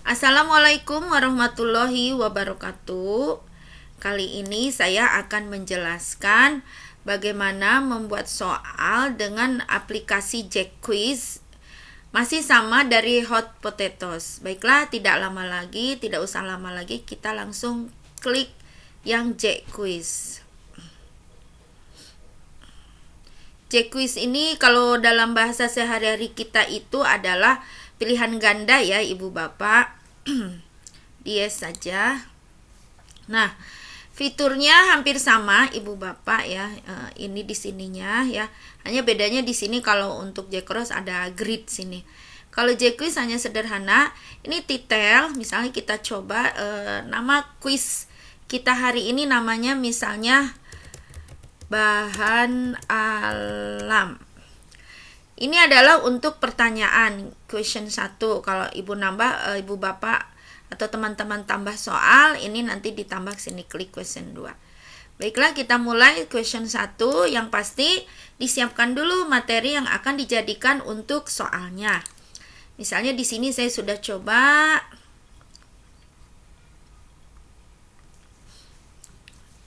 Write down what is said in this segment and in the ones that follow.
Assalamualaikum warahmatullahi wabarakatuh. Kali ini saya akan menjelaskan bagaimana membuat soal dengan aplikasi JQuiz. Masih sama dari Hot Potatoes. Baiklah, tidak usah lama lagi, kita langsung klik yang JQuiz. JQuiz ini kalau dalam bahasa sehari-hari kita itu adalah pilihan ganda ya Ibu Bapak. Dia saja. Nah, fiturnya hampir sama Ibu Bapak ya. Ini di sininya ya. Hanya bedanya di sini kalau untuk JQuiz ada grid sini. Kalau JQuiz hanya sederhana. Ini titel, misalnya kita coba nama quiz kita hari ini namanya misalnya bahan alam. Ini adalah untuk pertanyaan question 1. Kalau Ibu Bapak atau teman-teman tambah soal, ini nanti ditambah sini klik question 2. Baiklah, kita mulai question 1. Yang pasti disiapkan dulu materi yang akan dijadikan untuk soalnya. Misalnya di sini saya sudah coba.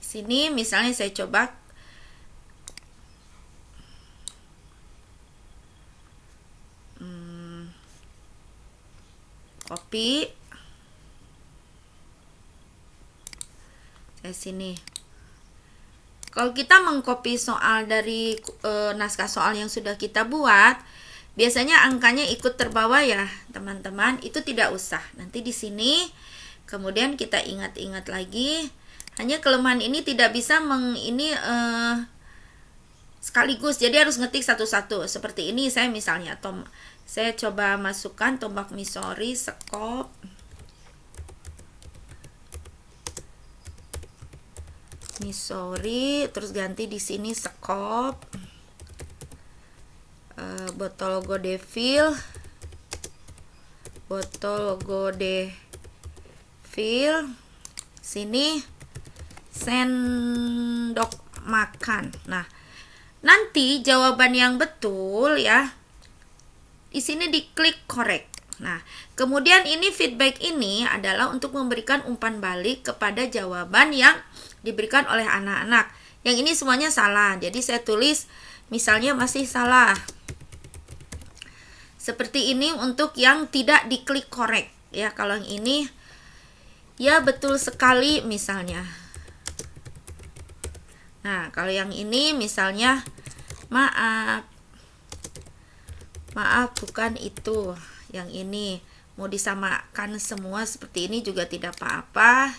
Sini misalnya saya coba copy saya sini. Kalau kita mengcopy soal dari naskah soal yang sudah kita buat, biasanya angkanya ikut terbawa ya teman-teman. Itu tidak usah. Nanti di sini kemudian kita ingat-ingat lagi. Hanya kelemahan ini tidak bisa sekaligus, jadi harus ngetik satu-satu. Seperti ini saya misalnya saya coba masukkan tombak Missouri, skop, Missouri, terus ganti di sini skop, botol Godevil, sini sendok makan. Nah, nanti jawaban yang betul ya di sini diklik correct. Nah, kemudian ini feedback ini adalah untuk memberikan umpan balik kepada jawaban yang diberikan oleh anak-anak. Yang ini semuanya salah. Jadi saya tulis misalnya masih salah. Seperti ini untuk yang tidak diklik correct ya. Kalau yang ini ya betul sekali misalnya. Nah, kalau yang ini misalnya maaf bukan itu. Yang ini mau disamakan semua seperti ini juga tidak apa-apa.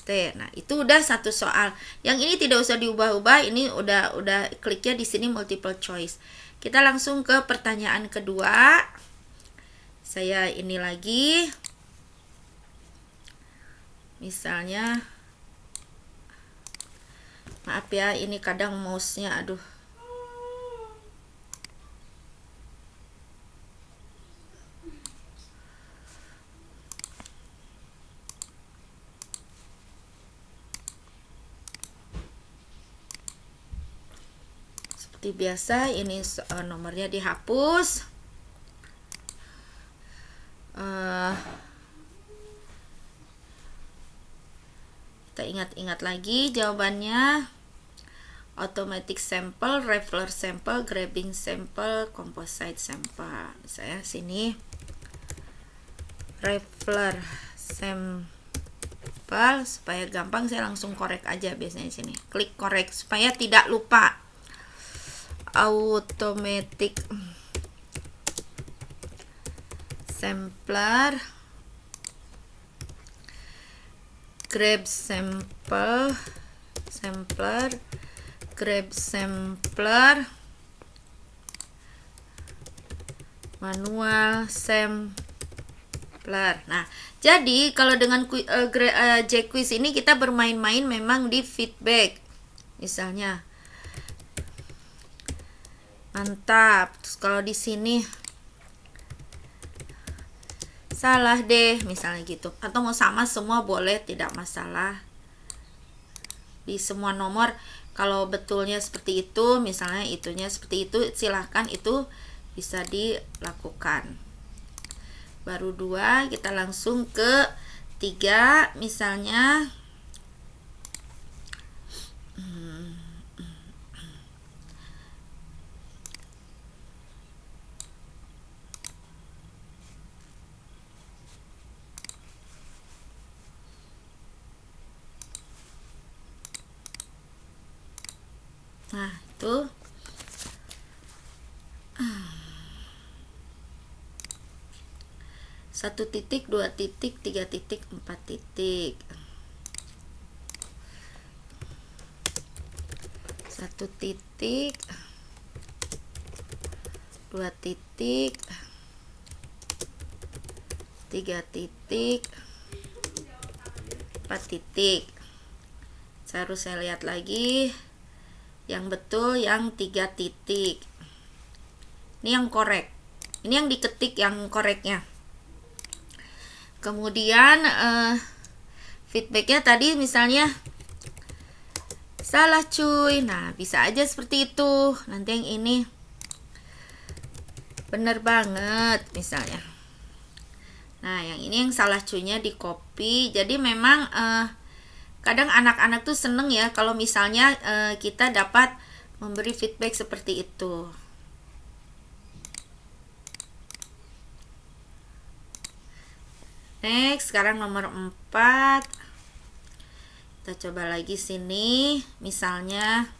Nah, itu udah satu soal. Yang ini tidak usah diubah-ubah. Ini udah kliknya di sini multiple choice. Kita langsung ke pertanyaan kedua. Saya ini lagi. Misalnya maaf ya, ini kadang mouse-nya aduh. Seperti biasa ini nomornya dihapus. Kita ingat-ingat lagi jawabannya. Automatic sample, Raveler sample, grabbing sample, composite sample. Saya sini Raveler sample supaya gampang, saya langsung korek aja biasanya sini. Klik korek supaya tidak lupa. Automatic sampler, grab sampler, grab sampler, manual sampler. Nah, jadi kalau dengan JQuiz ini kita bermain-main memang di feedback. Misalnya mantap. Terus kalau di sini salah deh misalnya gitu, atau mau sama semua boleh, tidak masalah. Di semua nomor kalau betulnya seperti itu, misalnya itunya seperti itu, silahkan itu bisa dilakukan. Baru 2, kita langsung ke 3 misalnya. Nah, itu 1 titik, 2 titik, 3 titik, 4 titik. 1 titik, 2 titik, 3 titik, 4 titik. Saya lihat lagi yang betul yang 3 titik. Ini yang korek. Ini yang diketik yang koreknya. Kemudian feedbacknya tadi misalnya salah cuy. Nah, bisa aja seperti itu. Nanti yang ini bener banget misalnya. Nah, yang ini yang salah cuy-nya di copy. Jadi memang kadang anak-anak tuh seneng ya kalau misalnya kita dapat memberi feedback seperti itu. Next, sekarang nomor 4. Kita coba lagi sini. Misalnya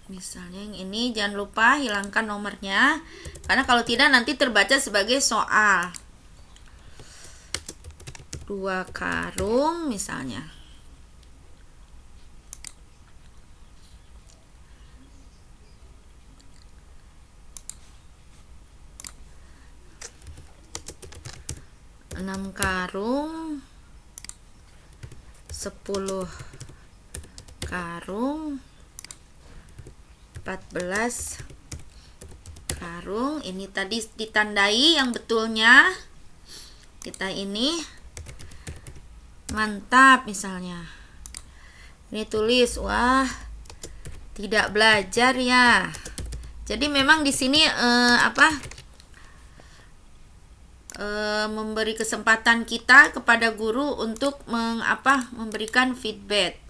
misalnya yang ini jangan lupa hilangkan nomornya, karena kalau tidak nanti terbaca sebagai soal. 2 karung misalnya. Enam karung, 10 karung, 14 karung. Ini tadi ditandai yang betulnya. Kita ini mantap misalnya. Ini tulis, wah, tidak belajar ya. Jadi memang di sini memberi kesempatan kita kepada guru untuk memberikan feedback.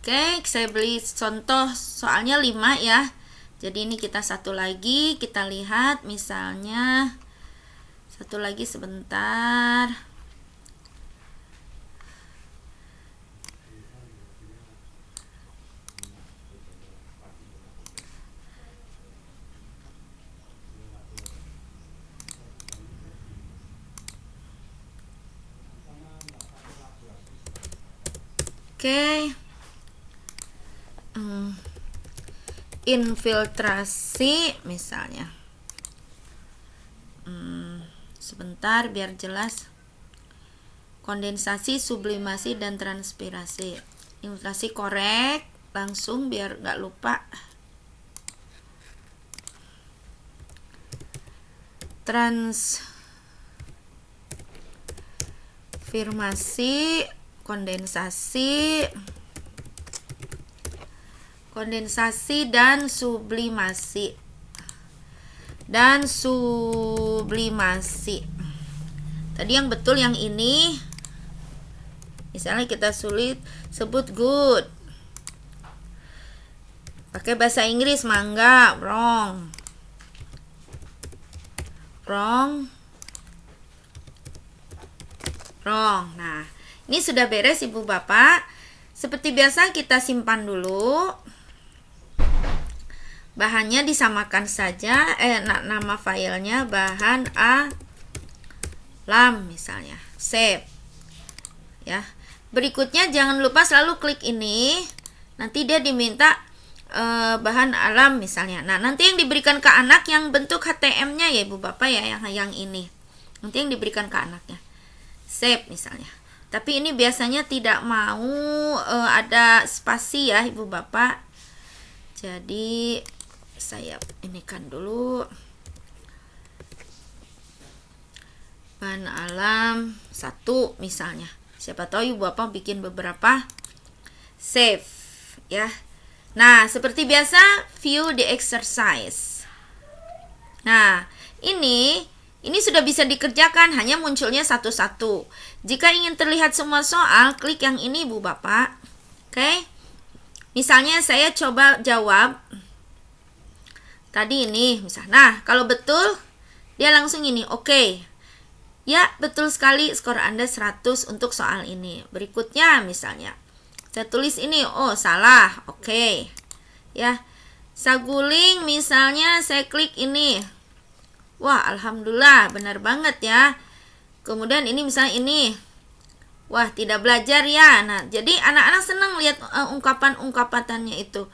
Oke, saya beli contoh soalnya 5 ya. Jadi ini kita satu lagi, kita lihat misalnya satu lagi sebentar. Oke. Infiltrasi misalnya. Sebentar biar jelas. Kondensasi, sublimasi, dan transpirasi. Infiltrasi korek langsung biar nggak lupa. Transformasi, kondensasi dan sublimasi. Tadi yang betul yang ini. Misalnya kita sebut good. Pakai bahasa Inggris mangga, wrong. Nah, ini sudah beres Ibu Bapak. Seperti biasa kita simpan dulu. Bahannya disamakan saja, nama filenya bahan alam misalnya, save ya. Berikutnya jangan lupa selalu klik ini, nanti dia diminta bahan alam misalnya. Nah, nanti yang diberikan ke anak yang bentuk HTM-nya ya Ibu Bapak ya, yang ini nanti yang diberikan ke anaknya, save misalnya. Tapi ini biasanya tidak mau ada spasi ya Ibu Bapak. Jadi saya inikan dulu. Bahan alam 1 misalnya. Siapa tahu Ibu Bapak bikin beberapa. Save ya. Nah, seperti biasa view the exercise. Nah, ini sudah bisa dikerjakan, hanya munculnya satu-satu. Jika ingin terlihat semua soal, klik yang ini Ibu Bapak. Oke. Misalnya saya coba jawab tadi ini, misalnya. Nah, kalau betul dia langsung ini, oke. Ya, betul sekali, skor Anda 100 untuk soal ini. Berikutnya misalnya saya tulis ini, oh salah, oke. Ya, saguling misalnya saya klik ini. Wah, alhamdulillah, benar banget ya. Kemudian ini misalnya ini. Wah, tidak belajar ya. Nah, jadi anak-anak senang lihat ungkapan-ungkapannya itu.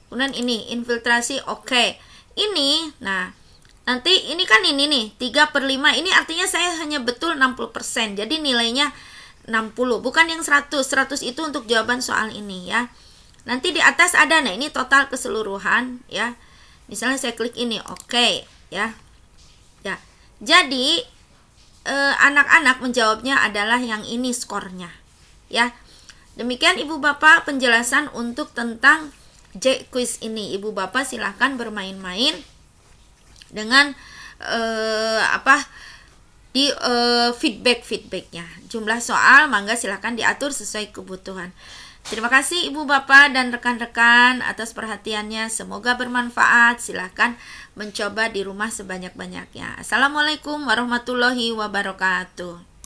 Kemudian ini, infiltrasi, oke. Ini, nah, nanti ini kan ini nih, 3/5. Ini artinya saya hanya betul 60%. Jadi nilainya 60, bukan yang 100. 100 itu untuk jawaban soal ini ya. Nanti di atas ada, nah ini total keseluruhan ya. Misalnya saya klik ini, oke ya. Ya, jadi anak-anak menjawabnya adalah yang ini skornya ya. Demikian Ibu Bapak penjelasan untuk tentang J-Quiz ini. Ibu Bapak silahkan bermain-main dengan di feedbacknya. Jumlah soal mangga silahkan diatur sesuai kebutuhan. Terima kasih Ibu Bapak dan rekan-rekan atas perhatiannya. Semoga bermanfaat. Silahkan mencoba di rumah sebanyak-banyaknya. Assalamualaikum warahmatullahi wabarakatuh.